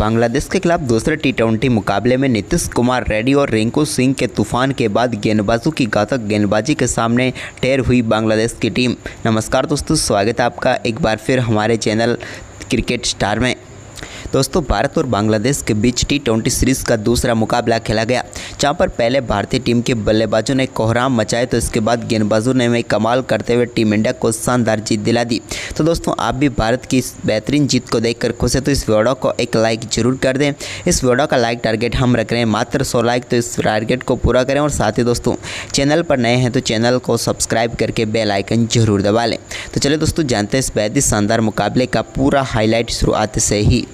बांग्लादेश के खिलाफ दूसरे टी20 मुकाबले में नीतीश कुमार रेड्डी और रिंकू सिंह के तूफान के बाद गेंदबाजों की घातक गेंदबाजी के सामने ढेर हुई बांग्लादेश की टीम। नमस्कार दोस्तों, स्वागत है आपका एक बार फिर हमारे चैनल क्रिकेट स्टार में। दोस्तों, भारत और बांग्लादेश के बीच टी20 सीरीज़ का दूसरा मुकाबला खेला गया, जहां पर पहले भारतीय टीम के बल्लेबाजों ने कोहराम मचाए तो इसके बाद गेंदबाजों ने कमाल करते हुए टीम इंडिया को शानदार जीत दिला दी। तो दोस्तों, आप भी भारत की इस बेहतरीन जीत को देखकर खुश है तो इस वीडियो को एक लाइक जरूर कर दें। इस वीडियो का लाइक टारगेट हम रख रहे हैं मात्र 100 लाइक, तो इस टारगेट को पूरा करें। और साथ ही दोस्तों, चैनल पर नए हैं तो चैनल को सब्सक्राइब करके बेल आइकन जरूर दबा लें। तो चलिए दोस्तों, जानते हैं इस बेहद ही शानदार मुकाबले का पूरा हाईलाइट शुरुआत से ही।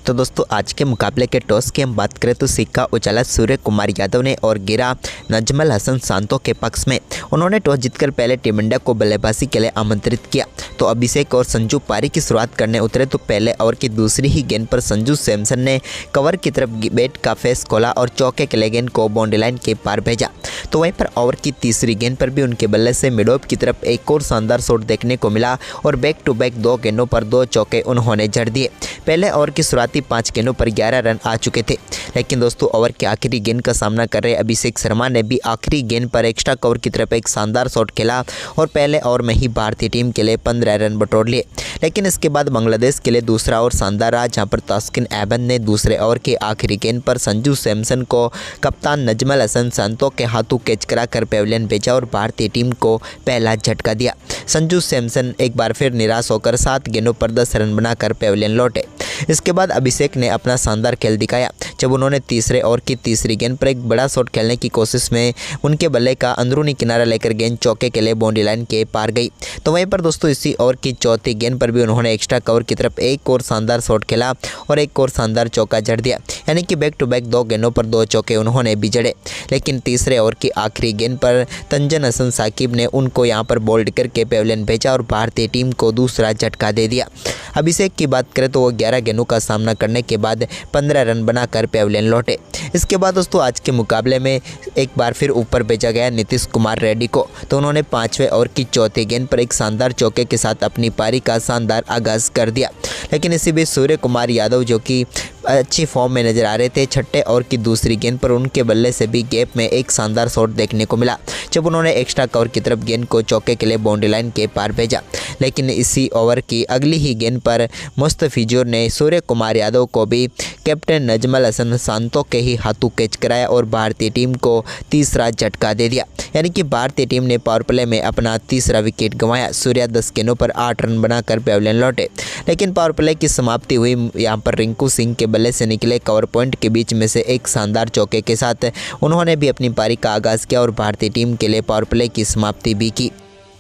तो दोस्तों, आज के मुकाबले के टॉस की हम बात करें तो सिक्का उछाला सूर्य कुमार यादव ने और गिरा नजमल हसन सांतो के पक्ष में। उन्होंने टॉस जीतकर पहले टीम इंडिया को बल्लेबाजी के लिए आमंत्रित किया। तो अभिषेक और संजू पारी की शुरुआत करने उतरे तो पहले ओवर की दूसरी ही गेंद पर संजू सैमसन ने कवर की तरफ बैट का फेस खोला और चौके के लिए गेंद को बाउंड्री लाइन के पार भेजा। तो वहीं पर ओवर की तीसरी गेंद पर भी उनके बल्ले से मिड ऑफ की तरफ एक और शानदार शॉट देखने को मिला और बैक टू बैक 2 गेंदों पर 2 चौके उन्होंने जड़ दिए। पहले ओवर की शुरुआती 5 गेंदों पर 11 रन आ चुके थे, लेकिन दोस्तों ओवर की आखिरी गेंद का सामना कर रहे अभिषेक शर्मा ने भी आखिरी गेंद पर एक्स्ट्रा कवर की तरफ एक शानदार शॉट खेला और पहले ओवर में ही भारतीय टीम के लिए 15 रन बटोर लिए। लेकिन इसके बाद बांग्लादेश के लिए दूसरा ओवर शानदार रहा, जहां पर तास्किन अहमद ने दूसरे ओवर की आखिरी गेंद पर संजू सैमसन को कप्तान नजमल हसन सांतो के हाथों कैच कराकर पेविलियन भेजा और भारतीय टीम को पहला झटका दिया। संजू सैमसन एक बार फिर निराश होकर 7 गेंदों पर 10 रन बनाकर पेविलियन लौटे। इसके बाद अभिषेक ने अपना शानदार खेल दिखाया, जब उन्होंने तीसरे ओवर की तीसरी गेंद पर एक बड़ा शॉट खेलने की कोशिश में उनके बल्ले का अंदरूनी किनारा लेकर गेंद चौके के लिए बाउंड्री लाइन के पार गई। तो वहीं पर दोस्तों, इसी ओवर की चौथी गेंद पर भी उन्होंने एक्स्ट्रा कवर की तरफ एक और शानदार शॉट खेला और एक और शानदार चौका जड़ दिया, यानी कि बैक टू बैक 2 गेंदों पर 2 चौके उन्होंने भी जड़े। लेकिन तीसरे ओवर की आखिरी गेंद पर तंजन हसन साकिब ने उनको यहां पर बोल्ड करके पेविलियन भेजा और भारतीय टीम को दूसरा झटका दे दिया। अभिषेक की बात करें तो वो 11 गेंदों का सामना करने के बाद 15 रन बनाकर पेविलियन लौटे। इसके बाद दोस्तों, आज के मुकाबले में एक बार फिर ऊपर भेजा गया नीतीश कुमार रेड्डी को। तो उन्होंने 5वें ओवर की चौथी गेंद पर एक शानदार चौके के साथ अपनी पारी का शानदार आगाज कर दिया। लेकिन इसी बीच सूर्य कुमार यादव, जो कि अच्छी फॉर्म में नजर आ रहे थे, छठे ओवर की दूसरी गेंद पर उनके बल्ले से भी गैप में एक शानदार शॉट देखने को मिला, जब उन्होंने एक्स्ट्रा कवर की तरफ गेंद को चौके के लिए बाउंड्री लाइन के पार भेजा। लेकिन इसी ओवर की अगली ही गेंद पर मुस्तफिजुर ने सूर्य कुमार यादव को भी कैप्टन नजमल हसन सांतो के ही हाथों कैच कराया और भारतीय टीम को तीसरा झटका दे दिया, यानी कि भारतीय टीम ने पावर प्ले में अपना तीसरा विकेट गंवाया। सूर्या 10 गेंदों पर 8 रन बनाकर पेविलियन लौटे। लेकिन पावर प्ले की समाप्ति हुई यहाँ पर रिंकू सिंह के बल्ले से निकले कवर पॉइंट के बीच में से एक शानदार चौके के साथ उन्होंने भी अपनी पारी का आगाज किया और भारतीय टीम के लिए पावर प्ले की समाप्ति भी की।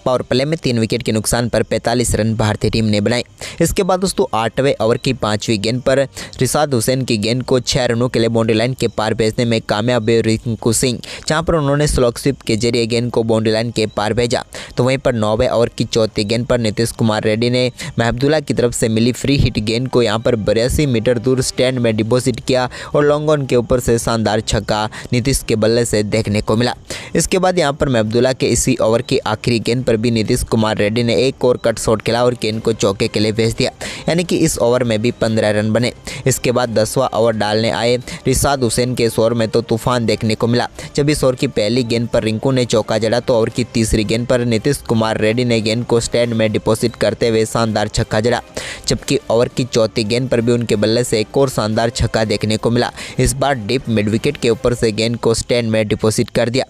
पावर प्ले में 3 विकेट के नुकसान पर 45 रन भारतीय टीम ने बनाए। इसके बाद दोस्तों, 8वें ओवर की 5वीं गेंद पर रिशाद हुसैन की गेंद को 6 रनों के लिए बाउंड्री लाइन के पार भेजने में कामयाब हुए रिंकू सिंह, जहां पर उन्होंने स्लॉग स्वीप के जरिए गेंद को बाउंड्री लाइन के पार भेजा। तो वहीं पर 9वें ओवर की चौथी गेंद पर नीतीश कुमार रेड्डी ने महमदुल्ला की तरफ से मिली फ्री हिट गेंद को यहां पर 82 मीटर दूर स्टैंड में डिपॉजिट किया और लॉन्ग ऑन के ऊपर से शानदार छक्का नीतीश के बल्ले से देखने को मिला। इसके बाद यहां पर महमदुल्ला के इसी ओवर की आखिरी गेंद पर भी नीतीश कुमार रेड्डी ने एक और कट शॉट खेला और गेंद को चौके के लिए भेज दिया, यानी कि इस ओवर में भी 15 रन बने। इसके बाद 10वां ओवर डालने आए रिशाद हुसैन के इस ओवर में तो तूफान देखने को मिला, जब इस ओवर की पहली गेंद पर रिंकू ने चौका जड़ा तो ओवर की तीसरी गेंद पर नीतीश कुमार रेड्डी ने गेंद को स्टैंड में डिपॉजिट करते हुए शानदार छक्का जड़ा, जबकि ओवर की चौथी गेंद पर भी उनके बल्ले से एक और शानदार छक्का देखने को मिला। इस बार डीप मिड विकेट के ऊपर से गेंद को स्टैंड में डिपॉजिट कर दिया।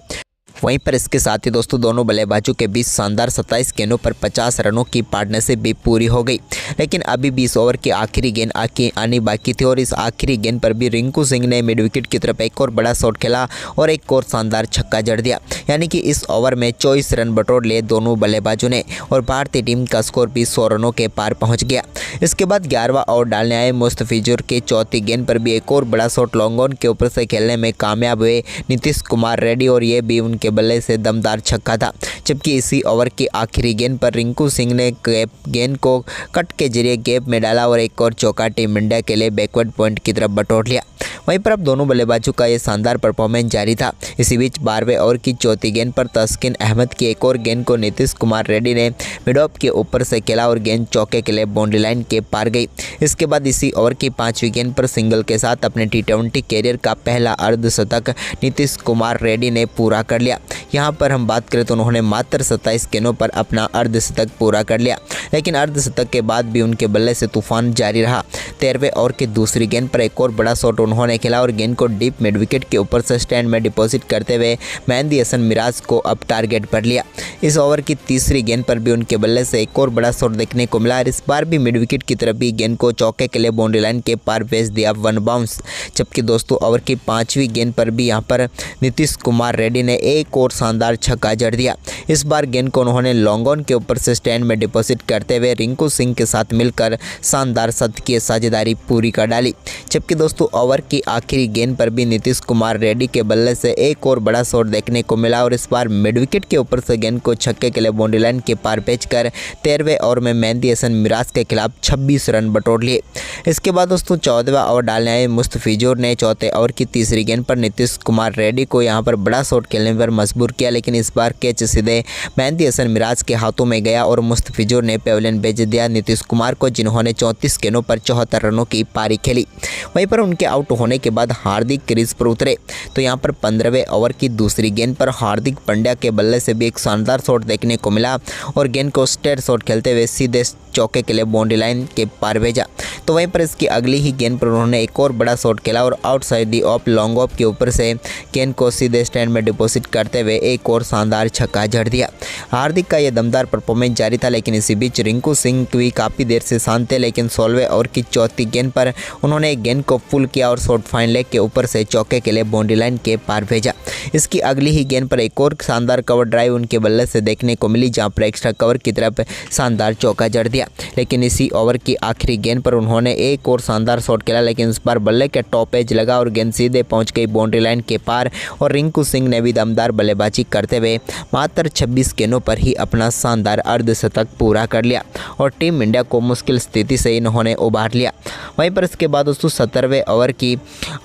वहीं पर इसके साथ ही दोस्तों, दोनों बल्लेबाजों के बीच शानदार 27 गेंदों पर 50 रनों की पार्टनरशिप भी पूरी हो गई। लेकिन अभी 20 ओवर की आखिरी गेंद आनी बाकी थी और इस आखिरी गेंद पर भी रिंकू सिंह ने मिड विकेट की तरफ एक और बड़ा शॉट खेला और एक और शानदार छक्का जड़ दिया, यानी कि इस ओवर में 24 रन बटोर लिए दोनों बल्लेबाजों ने और भारतीय टीम का स्कोर भी 100 रनों के पार पहुंच गया। इसके बाद 11वां ओवर डालने आए मुस्तफिजुर के चौथी गेंद पर भी एक और बड़ा शॉट लॉन्ग ऑन के ऊपर से खेलने में कामयाब हुए नीतीश कुमार रेड्डी और ये भी उनके बल्ले से दमदार छक्का था, जबकि इसी ओवर की आखिरी गेंद पर रिंकू सिंह ने गेंद को कट के जरिए गैप में डाला और एक और चौका टीम इंडिया के लिए बैकवर्ड पॉइंट की तरफ बटोर लिया। वहीं पर अब दोनों बल्लेबाजों का ये शानदार परफॉर्मेंस जारी था। इसी बीच 12वें ओवर की चौथी गेंद पर तास्किन अहमद की एक और गेंद को नीतीश कुमार रेड्डी ने मिड ऑफ के ऊपर से खेला और गेंद चौके के लिए बाउंड्री लाइन के पार गई। इसके बाद इसी ओवर की 5वीं गेंद पर सिंगल के साथ अपने टी20 कैरियर का पहला अर्धशतक नीतीश कुमार रेड्डी ने पूरा कर लिया। यहाँ पर हम बात करें तो उन्होंने मात्र 27 गेंदों पर अपना अर्धशतक पूरा कर लिया, लेकिन अर्धशतक के बाद भी उनके बल्ले से तूफान जारी रहा। 13वें ओवर की दूसरी गेंद पर एक और बड़ा शॉट उन्होंने खेला और गेंद को डीप मिड विकेट के ऊपर से स्टैंड में डिपॉजिट करते हुए मेहंदी हसन मिराज को अब टारगेट पर लिया। इस ओवर की तीसरी गेंद पर भी उनके बल्ले से एक और बड़ा शॉट देखने को मिला और इस बार भी मिड विकेट की तरफ भी गेंद को चौके के लिए बाउंड्री लाइन के पार भेज दिया 1 बाउंस। जबकि दोस्तों ओवर की 5वीं गेंद पर भी यहाँ पर नीतीश कुमार रेड्डी ने एक और शानदार छक्का जड़ दिया। इस बार गेंद को उन्होंने लॉन्ग ऑन के ऊपर से स्टैंड में डिपॉजिट करते हुए रिंकू सिंह के साथ मिलकर शानदार शतकीय साझेदारी पूरी कर डाली। जबकि दोस्तों ओवर की आखिरी गेंद पर भी नीतीश कुमार रेड्डी के बल्ले से एक और बड़ा शॉट देखने को मिला और इस बार मिड विकेट के ऊपर से गेंद को छक्के के लिए बाउंड्री लाइन के पार भेजकर 13वें ओवर में मेहंदी हसन मिराज के खिलाफ 26 रन बटोर लिए। इसके बाद दोस्तों 14वां ओवर डालने आए मुस्तफिजुर ने चौथे ओवर की तीसरी गेंद पर नीतीश कुमार रेड्डी को यहां पर बड़ा शॉट खेलने पर मजबूर किया, लेकिन इस बार कैच सीधे मेहंदी हसन मिराज के हाथों में गया और मुस्तफिजुर ने पेविलियन भेज दिया नीतीश कुमार को, जिन्होंने 34 गेंदों पर 74 रनों की पारी खेली। वहीं पर उनके आउट होने के बाद हार्दिक क्रीज पर उतरे तो यहां पर 15वें ओवर की दूसरी गेंद पर हार्दिक पांड्या के बल्ले से भी एक शानदार शॉट देखने को मिला और गेंद को स्ट्रेट शॉट खेलते हुए सीधे चौके के लिए बाउंड्री लाइन के पार भेजा। तो वहीं पर इसकी अगली ही गेंद पर उन्होंने एक और बड़ा शॉट खेला और outside the of long off के ऊपर से गेंद को सीधे स्टैंड में डिपॉजिट करते हुए एक और शानदार छक्का जड़ दिया। हार्दिक का यह दमदार परफॉर्मेंस जारी था, लेकिन इसी बीच रिंकू सिंह भी काफ़ी देर से शांत थे, लेकिन 16वें ओवर की चौथी गेंद पर उन्होंने एक गेंद को फुल किया और शॉर्ट फाइन लेग के ऊपर से चौके के लिए बाउंड्री लाइन के पार भेजा। इसकी अगली ही गेंद पर एक और शानदार कवर ड्राइव उनके बल्ले से देखने को मिली, जहां पर एक्स्ट्रा कवर की तरफ शानदार चौका जड़ दिया। लेकिन इसी ओवर की आखिरी गेंद पर उन्होंने एक और शानदार शॉट खेला, लेकिन इस बार बल्ले के टॉप एज लगा और गेंद सीधे पहुंच गई बाउंड्री लाइन के पार और रिंकू सिंह ने भी दमदार बल्लेबाजी करते हुए मात्र 26 गेंदों पर ही अपना शानदार अर्धशतक पूरा कर लिया और टीम इंडिया को मुश्किल स्थिति से इन्होंने उबार लिया। वहीं पर इसके बाद दोस्तों 17वें ओवर की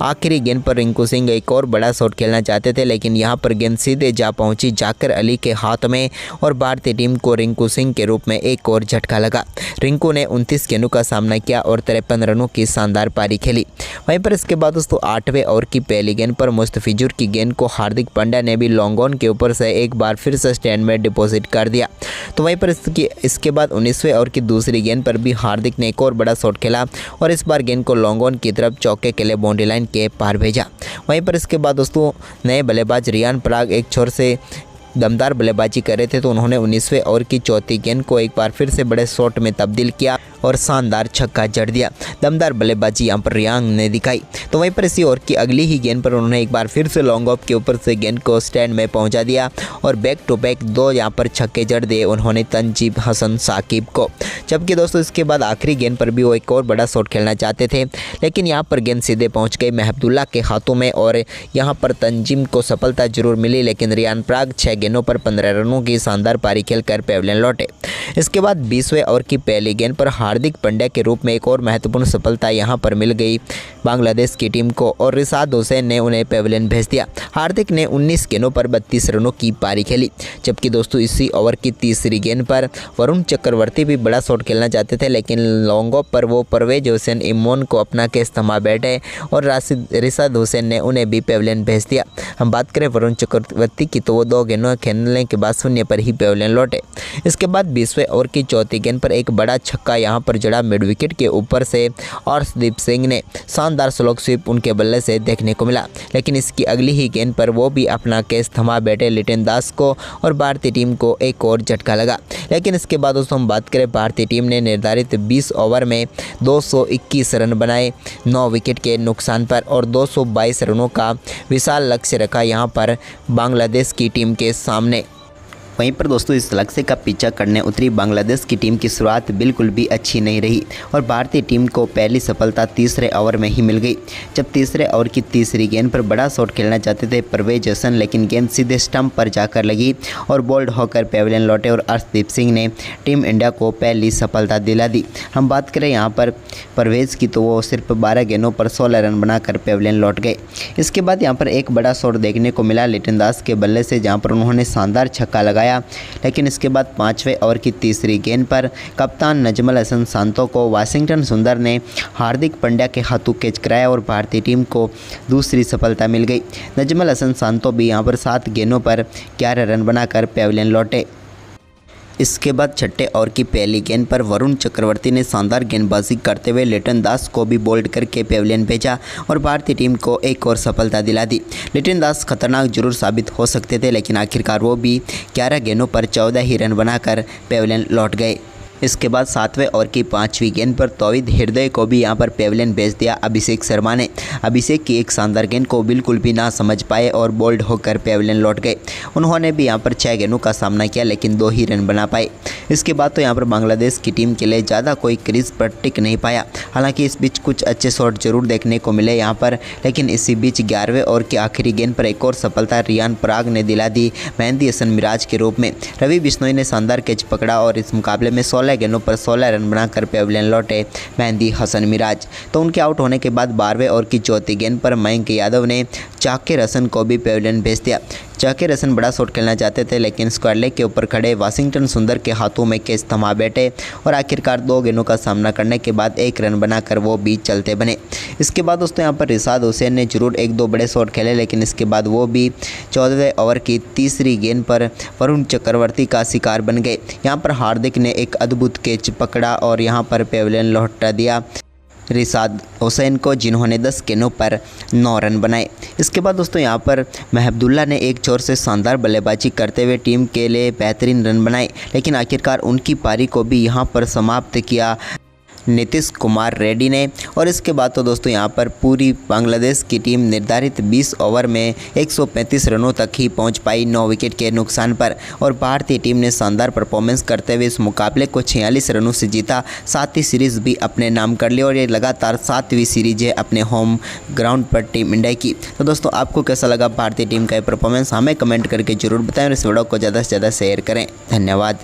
आखिरी गेंद पर रिंकू सिंह एक और बड़ा शॉट खेलना चाहते थे, लेकिन यहां पर गेंद सीधे जा पहुंची जाकिर अली के हाथ में और भारतीय टीम को रिंकू सिंह के रूप में एक और झटका लगा। रिंकू ने 29 गेंदों का सामना किया और 53 रनों की शानदार पारी खेली। वहीं पर इसके बाद दोस्तों 8वें ओवर की पहली गेंद पर मुस्तफिजुर की गेंद को हार्दिक पांड्या ने भी लॉन्ग ऑन के ऊपर से एक बार फिर से स्टैंड में डिपॉजिट कर दिया। तो वहीं पर इसके बाद 19वें ओवर की दूसरी गेंद पर भी हार्दिक ने एक और बड़ा शॉट खेला और इस बार गेंद को लॉन्ग ऑन की तरफ चौके के लिए बाउंड्री लाइन के पार भेजा। वहीं पर इसके बाद दोस्तों नए बल्लेबाज रियान पराग एक छोर से दमदार बल्लेबाजी कर रहे थे, तो उन्होंने 19वें ओवर की चौथी गेंद को एक बार फिर से बड़े शॉट में तब्दील किया और शानदार छक्का जड़ दिया। दमदार बल्लेबाजी यहाँ पर रियांग ने दिखाई। तो वहीं पर इसी ओवर की अगली ही गेंद पर उन्होंने एक बार फिर से लॉन्ग ऑफ के ऊपर से गेंद को स्टैंड में पहुंचा दिया और बैक टू बैक 2 यहाँ पर छक्के जड़ दिए उन्होंने तंजीम हसन साकिब को। जबकि दोस्तों इसके बाद आखिरी गेंद पर भी वो एक और बड़ा शॉट खेलना चाहते थे, लेकिन यहाँ पर गेंद सीधे पहुँच गई महबुल्ला के हाथों में और यहाँ पर तंजीम को सफलता जरूर मिली, लेकिन रियान पराग 6 गेंदों पर 15 रनों की शानदार पारी खेलकर पेविलियन लौटे। इसके बाद 20वें ओवर की पहली गेंद पर हार्दिक पांड्या के रूप में एक और महत्वपूर्ण सफलता यहां पर मिल गई बांग्लादेश की टीम को और रिशाद हुसैन ने उन्हें पेविलियन भेज दिया। हार्दिक ने 19 गेंदों पर 32 रनों की पारी खेली। जबकि दोस्तों इसी ओवर की तीसरी गेंद पर वरुण चक्रवर्ती भी बड़ा शॉट खेलना चाहते थे, लेकिन लॉन्ग ऑफ पर वो परवेज हुसैन इमोन को अपना केस थमा बैठे और रिशाद हुसैन ने उन्हें भी पेविलियन भेज दिया। हम बात करें वरुण चक्रवर्ती की, तो वो 2 गेंदों खेलने के बाद 0 पर ही पेविलियन लौटे। इसके बाद 20वें ओवर की चौथी गेंद पर एक बड़ा छक्का यहां पर जड़ा मिड विकेट के ऊपर से अर्शदीप सिंह ने शानदार स्लो स्वीप उनके बल्ले से देखने को मिला, लेकिन इसकी अगली ही गेंद पर वो भी अपना केस थमा बैठे लिटन दास को और भारतीय टीम को एक और झटका लगा। लेकिन इसके बाद दोस्तों हम बात करें भारतीय टीम ने निर्धारित 20 ओवर में 221 रन बनाए 9 विकेट के नुकसान पर और 222 रनों का विशाल लक्ष्य रखा यहां पर बांग्लादेश की टीम के सामने। वहीं पर दोस्तों इस लक्ष्य का पीछा करने उतरी बांग्लादेश की टीम की शुरुआत बिल्कुल भी अच्छी नहीं रही और भारतीय टीम को पहली सफलता तीसरे ओवर में ही मिल गई, जब तीसरे ओवर की तीसरी गेंद पर बड़ा शॉट खेलना चाहते थे परवेज हसन, लेकिन गेंद सीधे स्टंप पर जाकर लगी और बोल्ड होकर पेविलियन लौटे और अर्शदीप सिंह ने टीम इंडिया को पहली सफलता दिला दी। हम बात करें यहाँ पर परवेज की, तो वो सिर्फ 12 गेंदों पर 16 रन बनाकर पेविलियन लौट गए। इसके बाद यहाँ पर एक बड़ा शॉट देखने को मिला लिटन दास के बल्ले से, जहाँ पर उन्होंने शानदार छक्का लगाया पाया, लेकिन इसके बाद 5वें ओवर की तीसरी गेंद पर कप्तान नजमुल हसन सांतो को वाशिंगटन सुंदर ने हार्दिक पांड्या के हाथों कैच कराया और भारतीय टीम को दूसरी सफलता मिल गई। नजमुल हसन सांतो भी यहां पर 7 गेंदों पर 11 रन बनाकर पेविलियन लौटे। इसके बाद छठे ओवर की पहली गेंद पर वरुण चक्रवर्ती ने शानदार गेंदबाजी करते हुए लिटन दास को भी बोल्ड करके पेविलियन भेजा और भारतीय टीम को एक और सफलता दिला दी। लिटन दास खतरनाक जरूर साबित हो सकते थे, लेकिन आखिरकार वो भी 11 गेंदों पर 14 ही रन बनाकर पेविलियन लौट गए। इसके बाद 7वें ओवर की 5वीं गेंद पर तौहीद हृदय को भी यहां पर पेविलियन भेज दिया अभिषेक शर्मा ने। अभिषेक की एक शानदार गेंद को बिल्कुल भी ना समझ पाए और बोल्ड होकर पेविलियन लौट गए। उन्होंने भी यहां पर 6 गेंदों का सामना किया, लेकिन 2 ही रन बना पाए। इसके बाद तो यहां पर बांग्लादेश की टीम के लिए ज़्यादा कोई क्रीज पर टिक नहीं पाया। हालांकि इस बीच कुछ अच्छे शॉट जरूर देखने को मिले यहाँ पर, लेकिन इसी बीच 11वें ओवर की आखिरी गेंद पर एक और सफलता रियान पराग ने दिला दी मेहंदी हसन मिराज के रूप में। रवि बिश्नोई ने शानदार कैच पकड़ा और इस मुकाबले में 16 गेंदों पर 16 रन बनाकर पेविलियन लौटे मेहंदी हसन मिराज। तो उनके आउट होने के बाद 12वें ओवर की चौथी गेंद पर मयंक यादव ने जाकिर हसन को भी पेविलियन भेज दिया। जाकिर हसन बड़ा शॉट खेलना चाहते थे, लेकिन स्क्वायर लेग के ऊपर खड़े वाशिंगटन सुंदर के हाथों में कैच थमा बैठे और आखिरकार 2 गेंदों का सामना करने के बाद 1 रन बनाकर वो भी चलते बने। इसके बाद दोस्तों यहाँ पर रिशाद हुसैन ने जरूर 1-2 बड़े शॉट खेले, लेकिन इसके बाद वो भी 14वें ओवर की तीसरी गेंद पर वरुण चक्रवर्ती का शिकार बन गए। यहाँ पर हार्दिक ने एक अद्भुत कैच पकड़ा और यहाँ पर पेविलियन लौटा दिया रिशाद हुसैन को, जिन्होंने 10 गेंदों पर 9 रन बनाए। इसके बाद दोस्तों यहाँ पर महबुदुल्लाह ने एक छोर से शानदार बल्लेबाजी करते हुए टीम के लिए बेहतरीन रन बनाए, लेकिन आखिरकार उनकी पारी को भी यहाँ पर समाप्त किया नीतीश कुमार रेड्डी ने। और इसके बाद तो दोस्तों यहाँ पर पूरी बांग्लादेश की टीम निर्धारित 20 ओवर में 135 रनों तक ही पहुँच पाई 9 विकेट के नुकसान पर, और भारतीय टीम ने शानदार परफॉर्मेंस करते हुए इस मुकाबले को 46 रनों से जीता। 7वीं सीरीज़ भी अपने नाम कर ली और ये लगातार 7वीं सीरीज है अपने होम ग्राउंड पर टीम इंडिया की। तो दोस्तों आपको कैसा लगा भारतीय टीम का परफॉर्मेंस, हमें कमेंट करके जरूर बताएं और इस वीडियो को ज़्यादा से ज़्यादा शेयर करें। धन्यवाद।